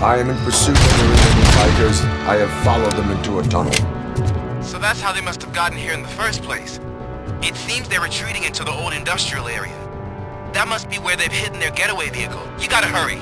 I am in pursuit of the remaining bikers. I have followed them into a tunnel. So that's how they must have gotten here in the first place. It seems they're retreating into the old industrial area. That must be where they've hidden their getaway vehicle. You gotta hurry.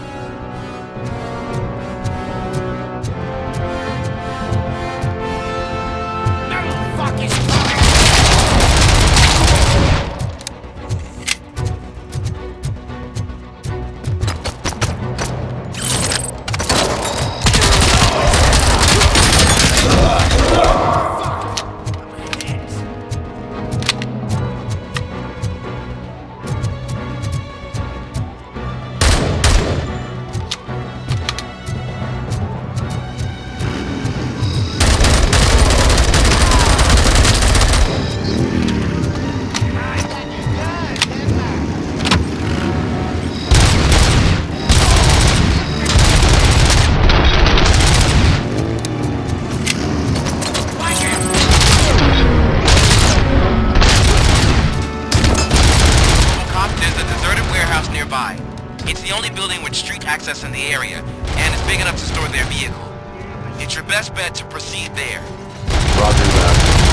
It's the only building with street access in the area, and it's big enough to store their vehicle. It's your best bet to proceed there. Roger that.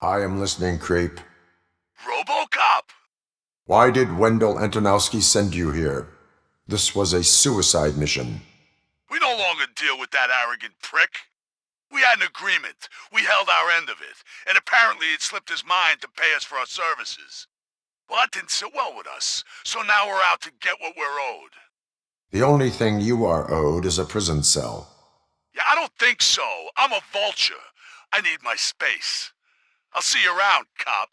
I am listening, creep. RoboCop! Why did Wendell Antonowski send you here? This was a suicide mission. We no longer deal with that arrogant prick. We had an agreement. We held our end of it, and apparently it slipped his mind to pay us for our services. Well, that didn't sit well with us, so now we're out to get what we're owed. The only thing you are owed is a prison cell. Yeah, I don't think so. I'm a vulture. I need my space. I'll see you around, cop.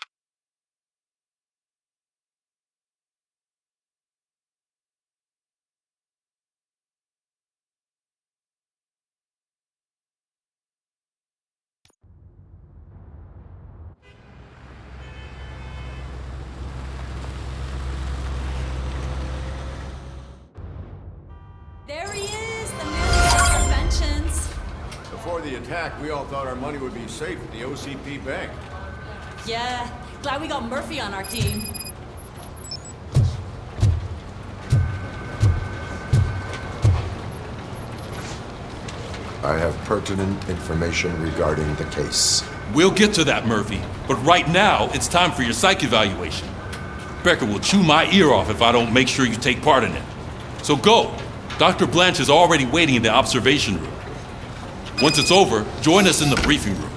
There he is, the man of conventions. Before the attack, we all thought our money would be safe at the OCP bank. Yeah, glad we got Murphy on our team. I have pertinent information regarding the case. We'll get to that, Murphy. But right now, it's time for your psych evaluation. Becker will chew my ear off if I don't make sure you take part in it. So go. Dr. Blanche is already waiting in the observation room. Once it's over, join us in the briefing room.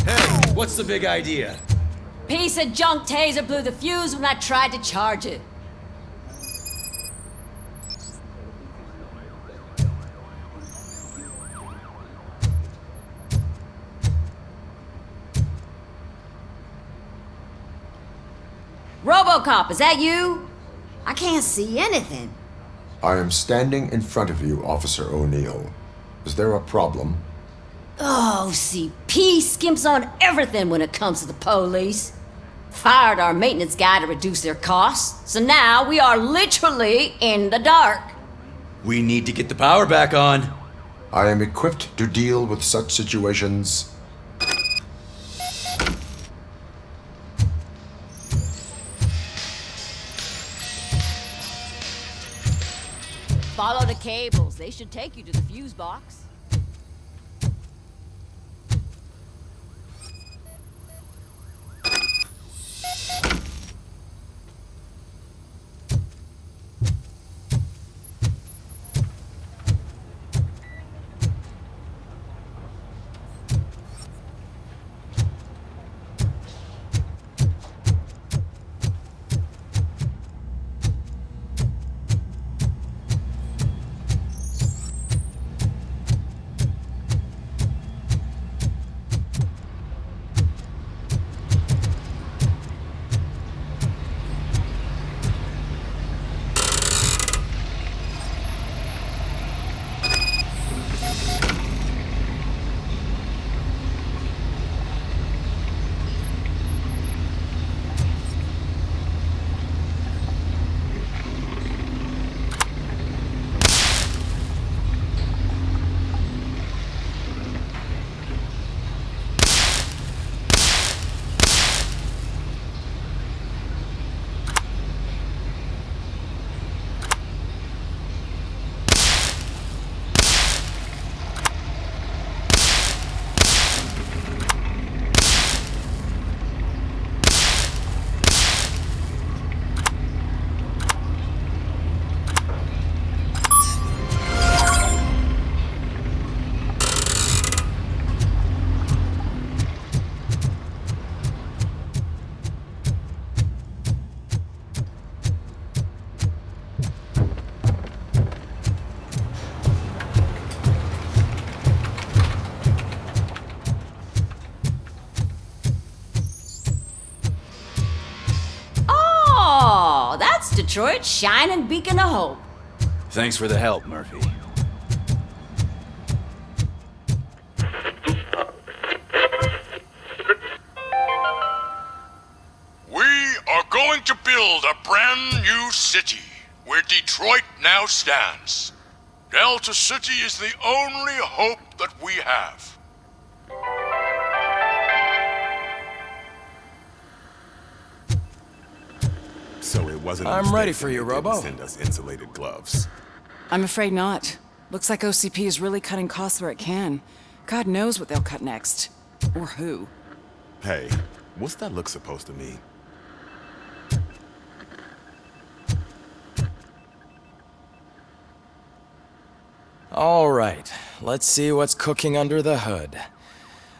Hey, what's the big idea? Piece of junk taser blew the fuse when I tried to charge it. RoboCop, is that you? I can't see anything. I am standing in front of you, Officer O'Neill. Is there a problem? Oh, CP skimps on everything when it comes to the police. Fired our maintenance guy to reduce their costs, so now we are literally in the dark. We need to get the power back on. I am equipped to deal with such situations. Follow the cables. They should take you to the fuse box. Detroit's shining beacon of hope. Thanks for the help, Murphy. We are going to build a brand new city where Detroit now stands. Delta City is the only hope that we have. So it wasn't. I'm ready for you, Robo. Robo. Send us insulated gloves. I'm afraid not. Looks like OCP is really cutting costs where it can. God knows what they'll cut next. Or who. Hey, what's that look supposed to mean? All right, let's see what's cooking under the hood.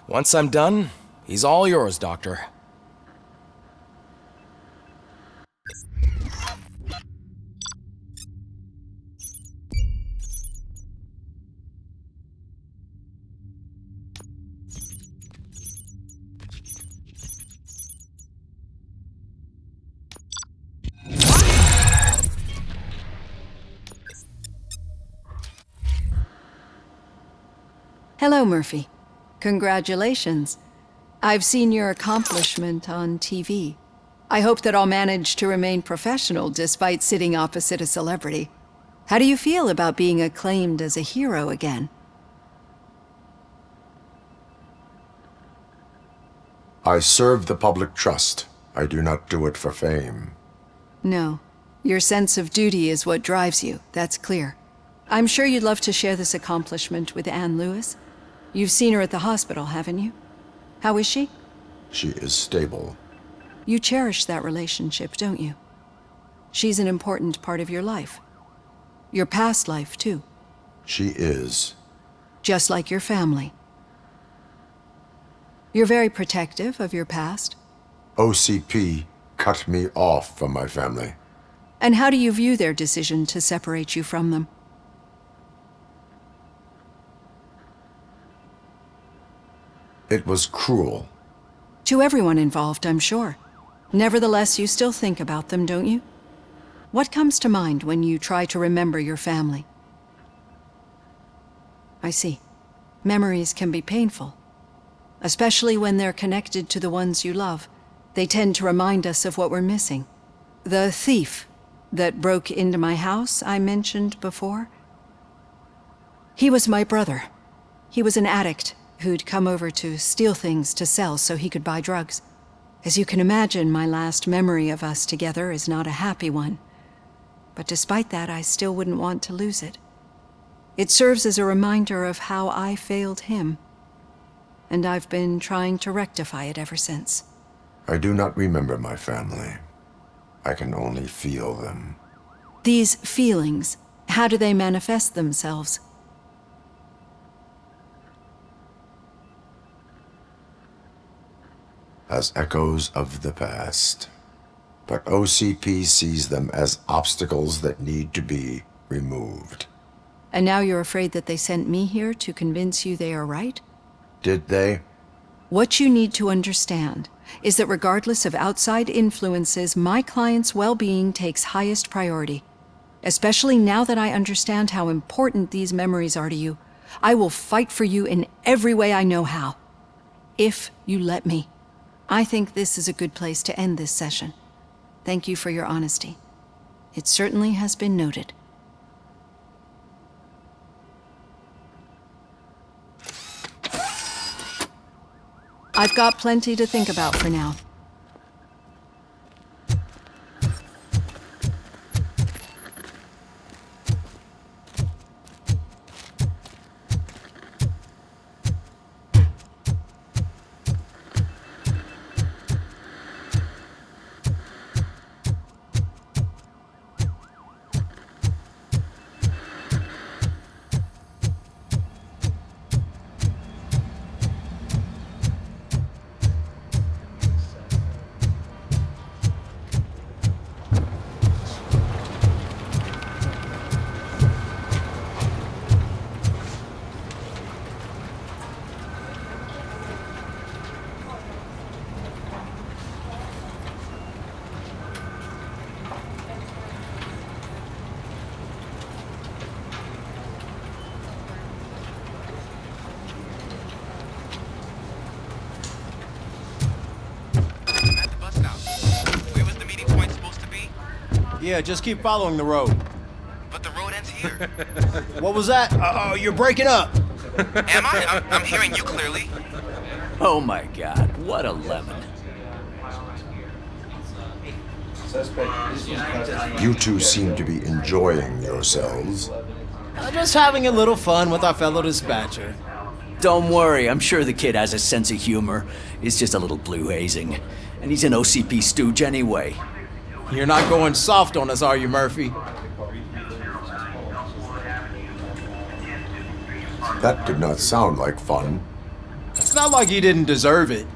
Once I'm done, he's all yours, Doctor. Hello, Murphy. Congratulations. I've seen your accomplishment on TV. I hope that I'll manage to remain professional despite sitting opposite a celebrity. How do you feel about being acclaimed as a hero again? I serve the public trust. I do not do it for fame. No. Your sense of duty is what drives you, that's clear. I'm sure you'd love to share this accomplishment with Anne Lewis. You've seen her at the hospital, haven't you? How is she? She is stable. You cherish that relationship, don't you? She's an important part of your life. Your past life, too. She is. Just like your family. You're very protective of your past. OCP cut me off from my family. And how do you view their decision to separate you from them? It was cruel. To everyone involved, I'm sure. Nevertheless, you still think about them, don't you? What comes to mind when you try to remember your family? I see. Memories can be painful. Especially when they're connected to the ones you love. They tend to remind us of what we're missing. The thief that broke into my house I mentioned before? He was my brother. He was an addict who'd come over to steal things to sell so he could buy drugs. As you can imagine, my last memory of us together is not a happy one. But despite that, I still wouldn't want to lose it. It serves as a reminder of how I failed him. And I've been trying to rectify it ever since. I do not remember my family. I can only feel them. These feelings, how do they manifest themselves? As echoes of the past. But OCP sees them as obstacles that need to be removed. And now you're afraid that they sent me here to convince you they are right? Did they? What you need to understand is that regardless of outside influences, my client's well-being takes highest priority. Especially now that I understand how important these memories are to you, I will fight for you in every way I know how. If you let me. I think this is a good place to end this session. Thank you for your honesty. It certainly has been noted. I've got plenty to think about for now. Yeah, just keep following the road. But the road ends here. What was that? Uh-oh, you're breaking up. Am I? I'm hearing you clearly. Oh my god, what a lemon. You two seem to be enjoying yourselves. Just having a little fun with our fellow dispatcher. Don't worry, I'm sure the kid has a sense of humor. It's just a little blue hazing. And he's an OCP stooge anyway. You're not going soft on us, are you, Murphy? That did not sound like fun. It's not like he didn't deserve it.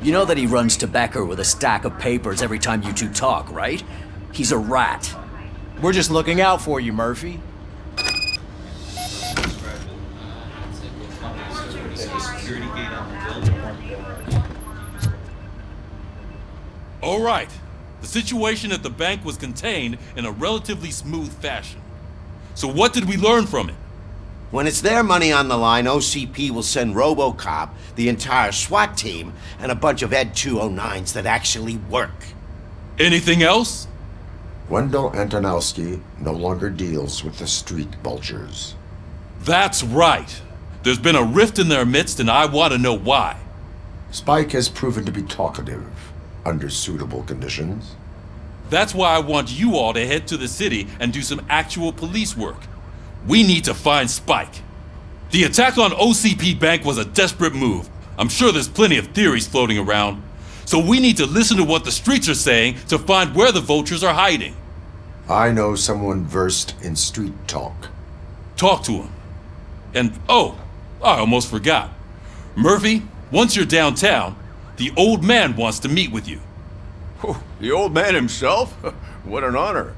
You know that he runs to Becker with a stack of papers every time you two talk, right? He's a rat. We're just looking out for you, Murphy. All right. The situation at the bank was contained in a relatively smooth fashion. So what did we learn from it? When it's their money on the line, OCP will send RoboCop, the entire SWAT team, and a bunch of Ed 209s that actually work. Anything else? Wendell Antonowski no longer deals with the street vultures. That's right. There's been a rift in their midst, and I want to know why. Spike has proven to be talkative under suitable conditions. That's why I want you all to head to the city and do some actual police work. We need to find Spike. The attack on OCP Bank was a desperate move. I'm sure there's plenty of theories floating around. So we need to listen to what the streets are saying to find where the vultures are hiding. I know someone versed in street talk. Talk to him. And oh, I almost forgot. Murphy, once you're downtown, the old man wants to meet with you. Oh, the old man himself? What an honor.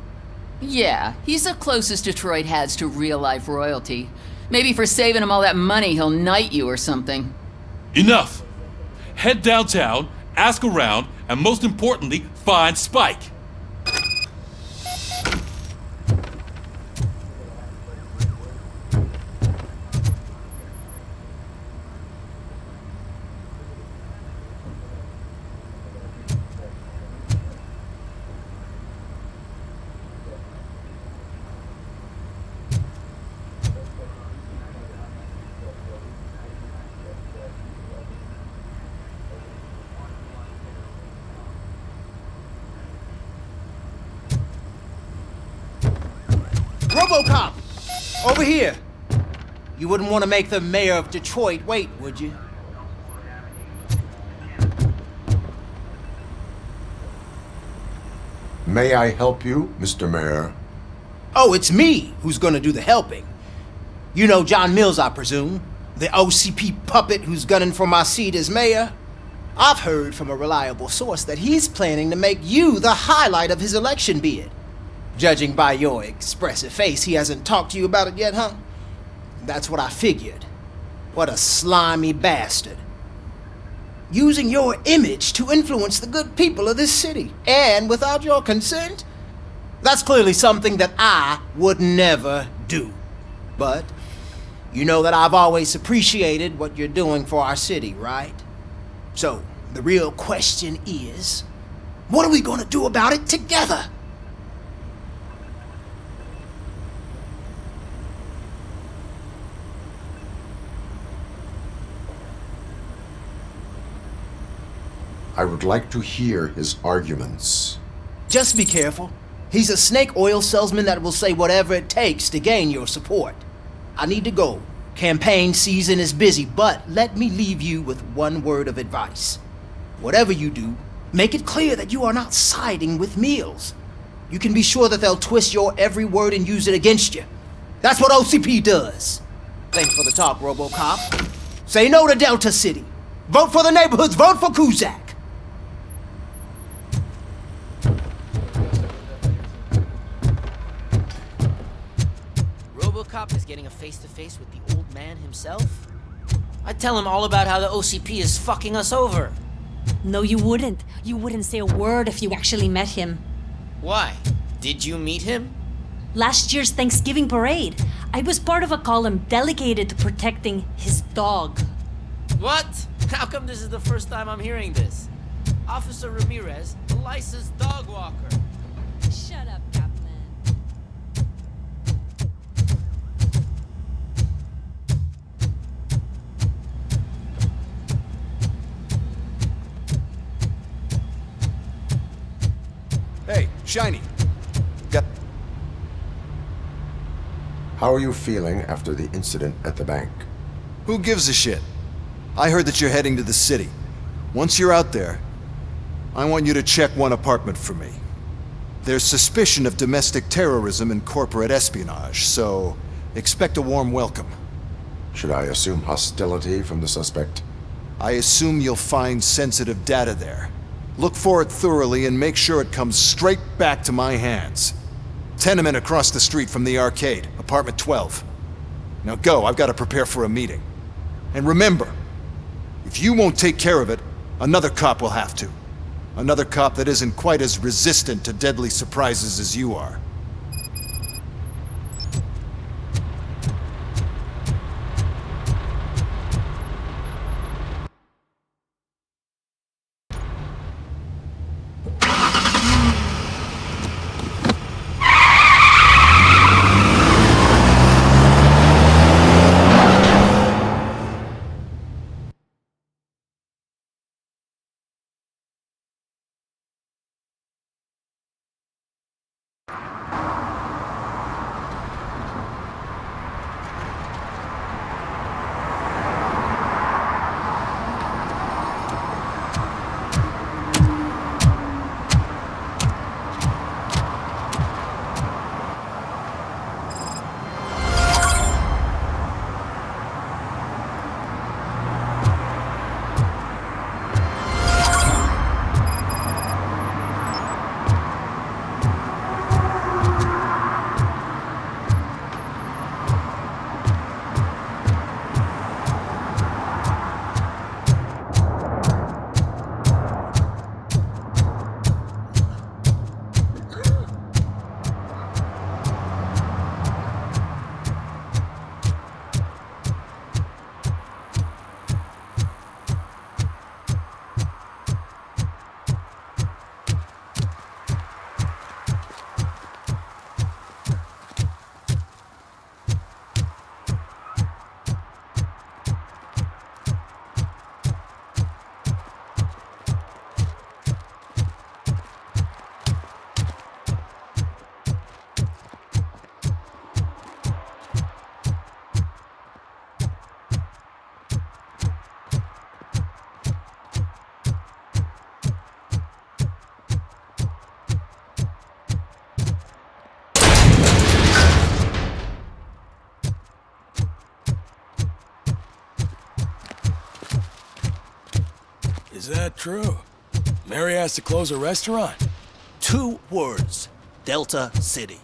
Yeah, he's the closest Detroit has to real-life royalty. Maybe for saving him all that money, he'll knight you or something. Enough! Head downtown, ask around, and most importantly, find Spike. RoboCop! Over here! You wouldn't want to make the mayor of Detroit wait, would you? May I help you, Mr. Mayor? Oh, it's me who's gonna do the helping. You know John Mills, I presume? The OCP puppet who's gunning for my seat as mayor? I've heard from a reliable source that he's planning to make you the highlight of his election bid. Judging by your expressive face, he hasn't talked to you about it yet, huh? That's what I figured. What a slimy bastard. Using your image to influence the good people of this city, and without your consent? That's clearly something that I would never do. But you know that I've always appreciated what you're doing for our city, right? So, the real question is, what are we gonna do about it together? I would like to hear his arguments. Just be careful. He's a snake oil salesman that will say whatever it takes to gain your support. I need to go. Campaign season is busy, but let me leave you with one word of advice. Whatever you do, make it clear that you are not siding with Mills. You can be sure that they'll twist your every word and use it against you. That's what OCP does. Thanks for the talk, RoboCop. Say no to Delta City. Vote for the neighborhoods. Vote for Kuzak. RoboCop is getting a face-to-face with the old man himself? I'd tell him all about how the OCP is fucking us over. No, you wouldn't. You wouldn't say a word if you actually met him. Why? Did you meet him? Last year's Thanksgiving parade, I was part of a column delegated to protecting his dog. What? How come this is the first time I'm hearing this? Officer Ramirez, a licensed dog walker. Shut up, Captain. Hey, Shiny. How are you feeling after the incident at the bank? Who gives a shit? I heard that you're heading to the city. Once you're out there, I want you to check one apartment for me. There's suspicion of domestic terrorism and corporate espionage, so expect a warm welcome. Should I assume hostility from the suspect? I assume you'll find sensitive data there. Look for it thoroughly and make sure it comes straight back to my hands. Tenement across the street from the arcade, apartment 12. Now go, I've got to prepare for a meeting. And remember, if you won't take care of it, another cop will have to. Another cop that isn't quite as resistant to deadly surprises as you are. Is that true? Mary has to close a restaurant? 2 words. Delta City.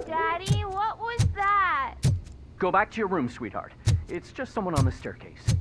Daddy, what was that? Go back to your room, sweetheart. It's just someone on the staircase.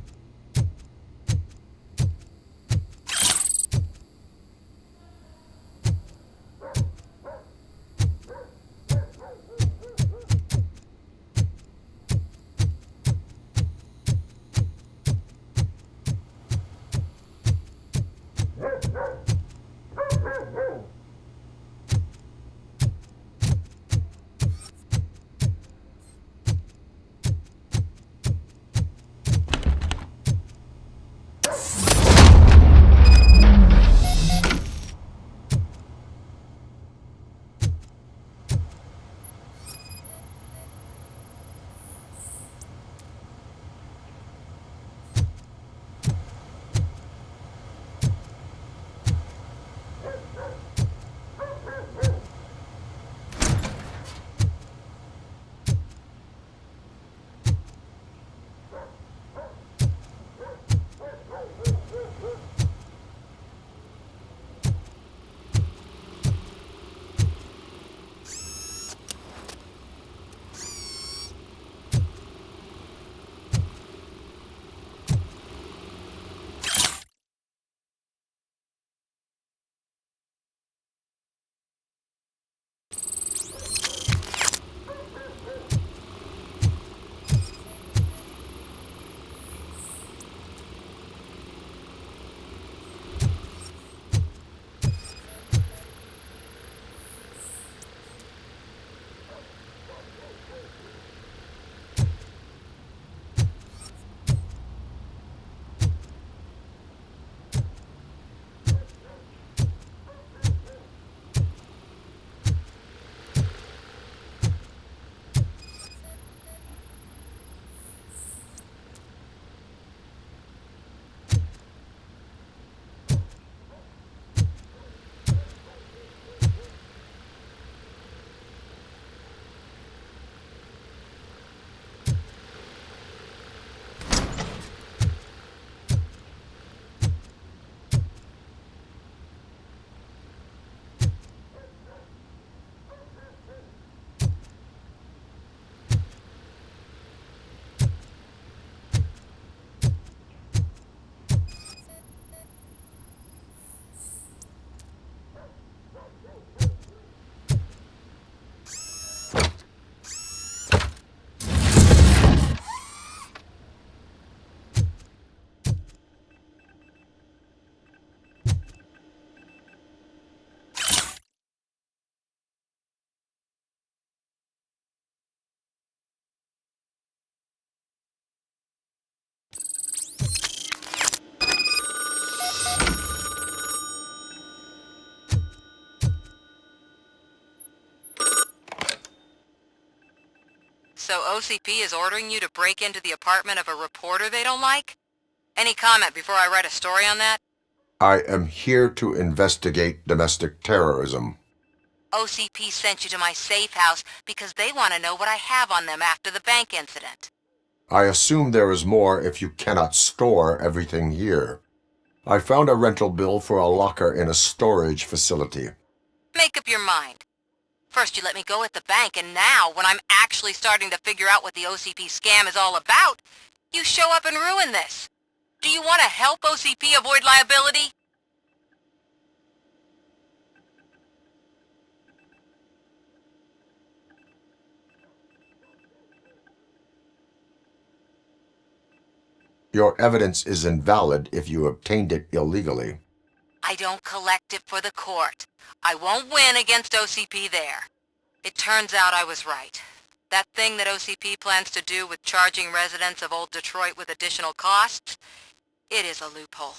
So OCP is ordering you to break into the apartment of a reporter they don't like? Any comment before I write a story on that? I am here to investigate domestic terrorism. OCP sent you to my safe house because they want to know what I have on them after the bank incident. I assume there is more if you cannot store everything here. I found a rental bill for a locker in a storage facility. Make up your mind. First you let me go at the bank, and now, when I'm actually starting to figure out what the OCP scam is all about, you show up and ruin this. Do you want to help OCP avoid liability? Your evidence is invalid if you obtained it illegally. I don't collect it for the court. I won't win against OCP there. It turns out I was right. That thing that OCP plans to do with charging residents of Old Detroit with additional costs, it is a loophole.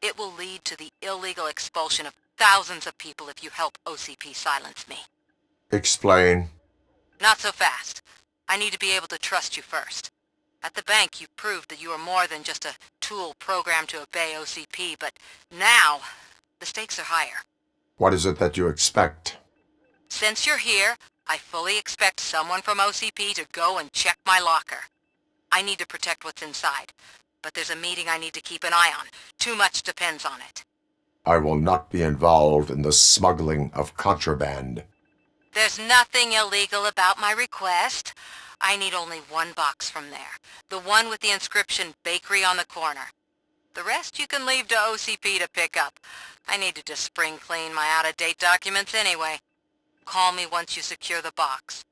It will lead to the illegal expulsion of thousands of people if you help OCP silence me. Explain. Not so fast. I need to be able to trust you first. At the bank, you proved that you are more than just a tool programmed to obey OCP, but now, the stakes are higher. What is it that you expect? Since you're here, I fully expect someone from OCP to go and check my locker. I need to protect what's inside, but there's a meeting I need to keep an eye on. Too much depends on it. I will not be involved in the smuggling of contraband. There's nothing illegal about my request. I need only one box from there. The one with the inscription Bakery on the corner. The rest you can leave to OCP to pick up. I needed to spring clean my out-of-date documents anyway. Call me once you secure the box.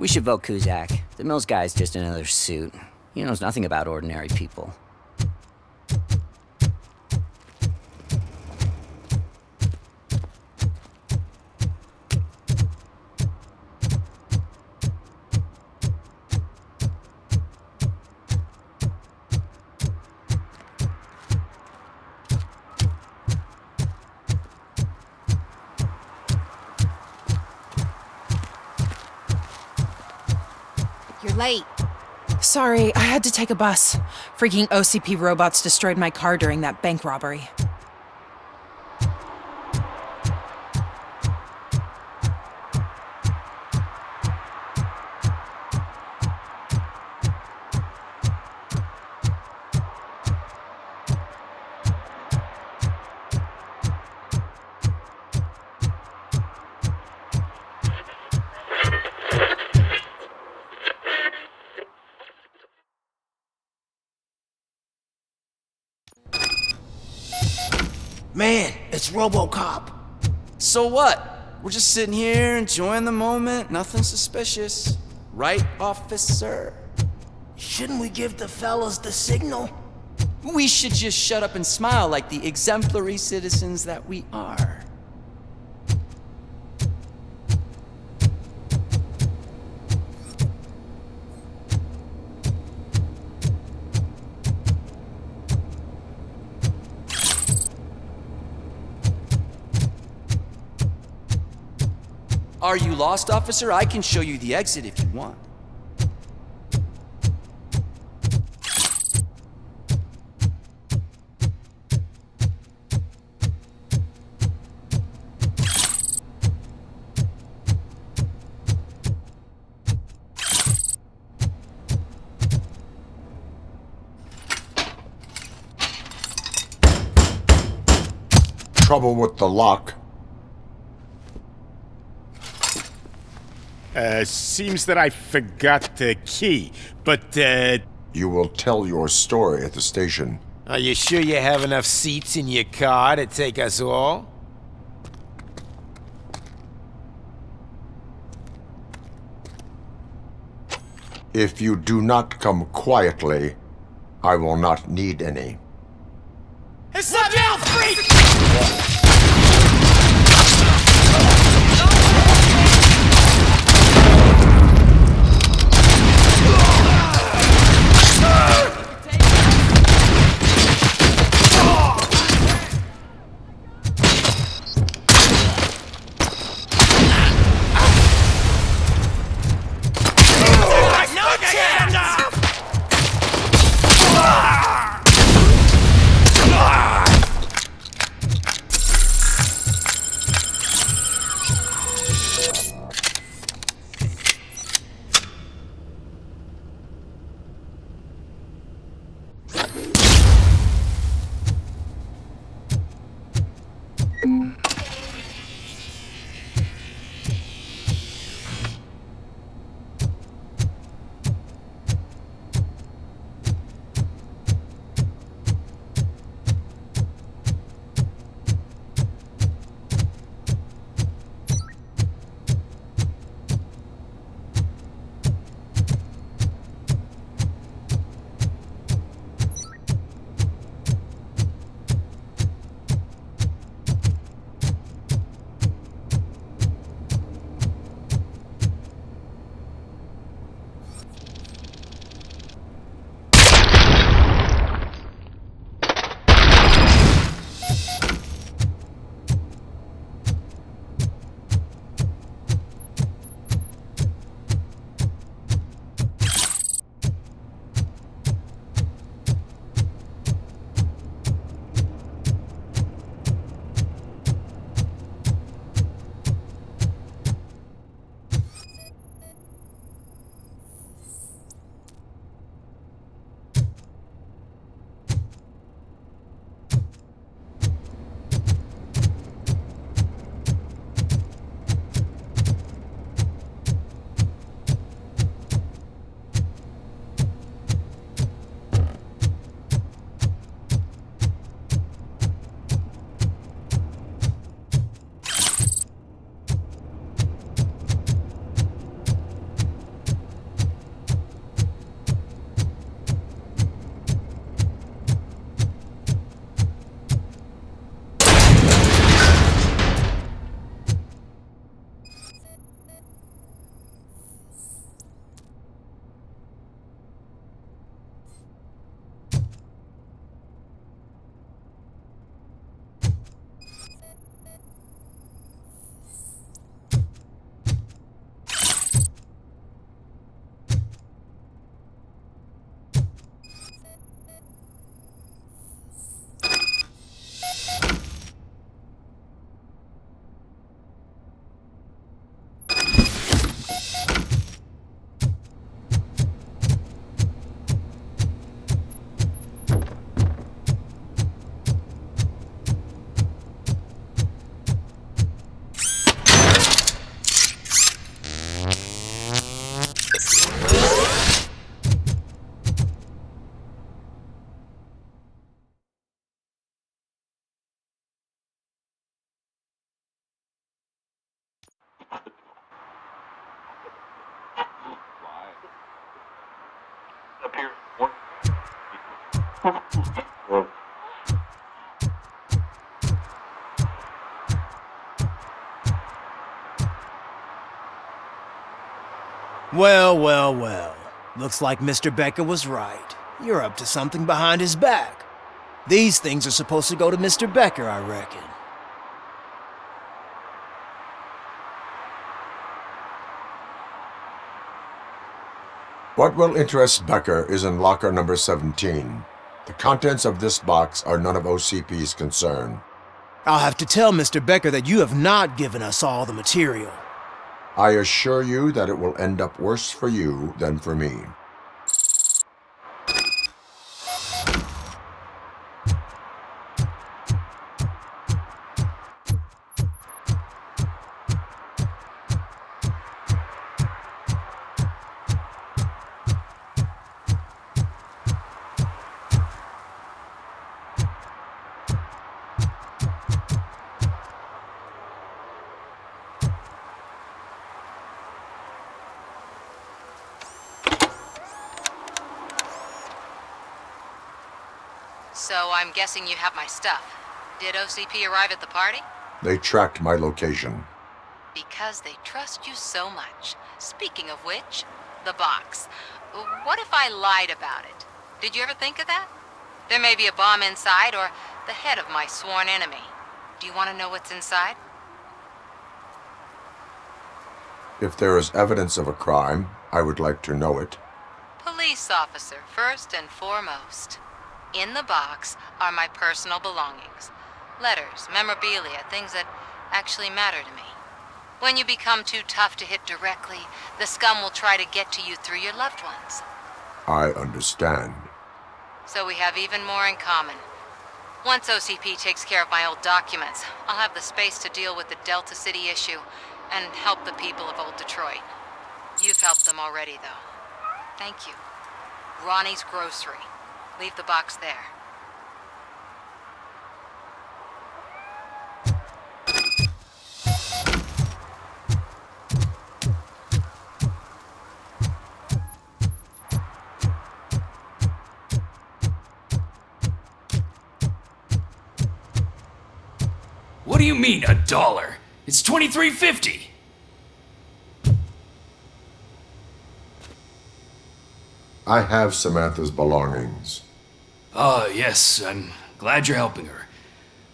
We should vote Kuzak. The Mills guy's just another suit. He knows nothing about ordinary people. You're late. Sorry, I had to take a bus. Freaking OCP robots destroyed my car during that bank robbery. Man, it's RoboCop. So what? We're just sitting here enjoying the moment. Nothing suspicious. Right, officer? Shouldn't we give the fellas the signal? We should just shut up and smile like the exemplary citizens that we are. Are you lost, officer? I can show you the exit if you want. Trouble with the lock. Seems that I forgot the key, but, You will tell your story at the station. Are you sure you have enough seats in your car to take us all? If you do not come quietly, I will not need any. It's not jail freak! Well, well, well. Looks like Mr. Becker was right. You're up to something behind his back. These things are supposed to go to Mr. Becker, I reckon. What will interest Becker is in locker number 17. The contents of this box are none of OCP's concern. I'll have to tell Mr. Becker that you have not given us all the material. I assure you that it will end up worse for you than for me. So I'm guessing you have my stuff. Did OCP arrive at the party? They tracked my location. Because they trust you so much. Speaking of which, the box. What if I lied about it? Did you ever think of that? There may be a bomb inside or the head of my sworn enemy. Do you want to know what's inside? If there is evidence of a crime, I would like to know it. Police officer, first and foremost. In the box are my personal belongings. Letters, memorabilia, things that actually matter to me. When you become too tough to hit directly, the scum will try to get to you through your loved ones. I understand. So we have even more in common. Once OCP takes care of my old documents, I'll have the space to deal with the Delta City issue and help the people of Old Detroit. You've helped them already, though. Thank you. Ronnie's Grocery. Leave the box there. What do you mean, $1? It's $23.50. I have Samantha's belongings. Ah, yes, I'm glad you're helping her.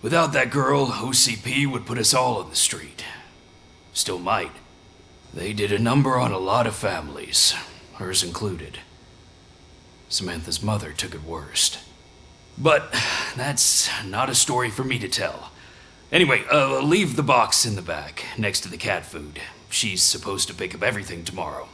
Without that girl, OCP would put us all on the street. Still might. They did a number on a lot of families, hers included. Samantha's mother took it worst. But that's not a story for me to tell. Anyway, leave the box in the back, next to the cat food. She's supposed to pick up everything tomorrow.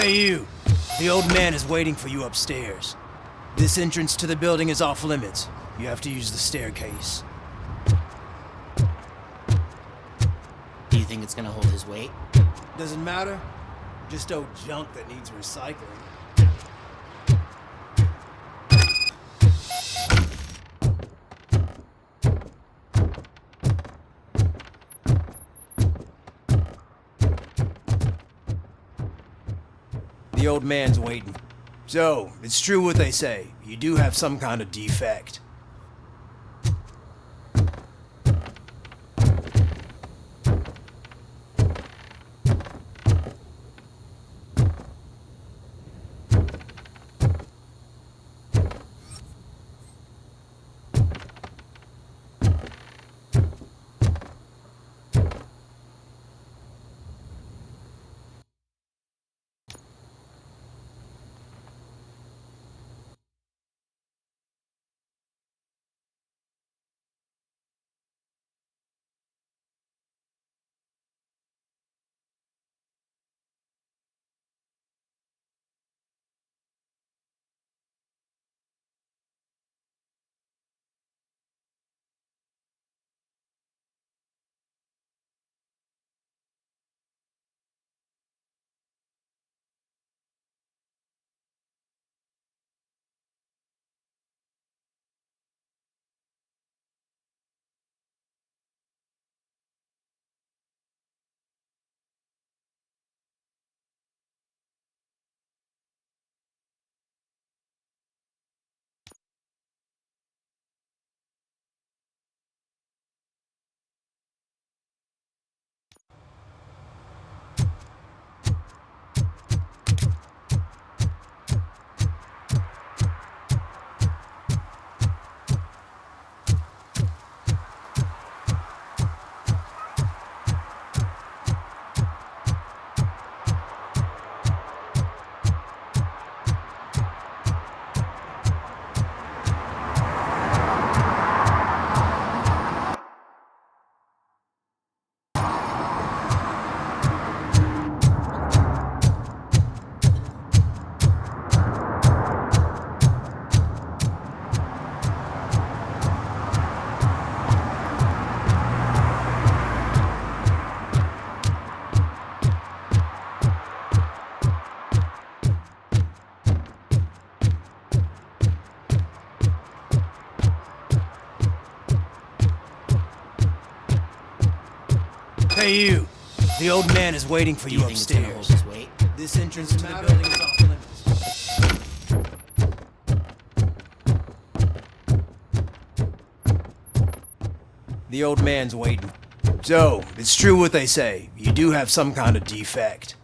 Hey, you. The old man is waiting for you upstairs. This entrance to the building is off limits. You have to use the staircase. Do you think it's gonna hold his weight? Doesn't matter. Just old junk that needs recycling. The old man's waiting. So, it's true what they say. You do have some kind of defect. Hey, you. The old man is waiting for you upstairs. This entrance to the building is off limits. The old man's waiting. So, it's true what they say. You do have some kind of defect.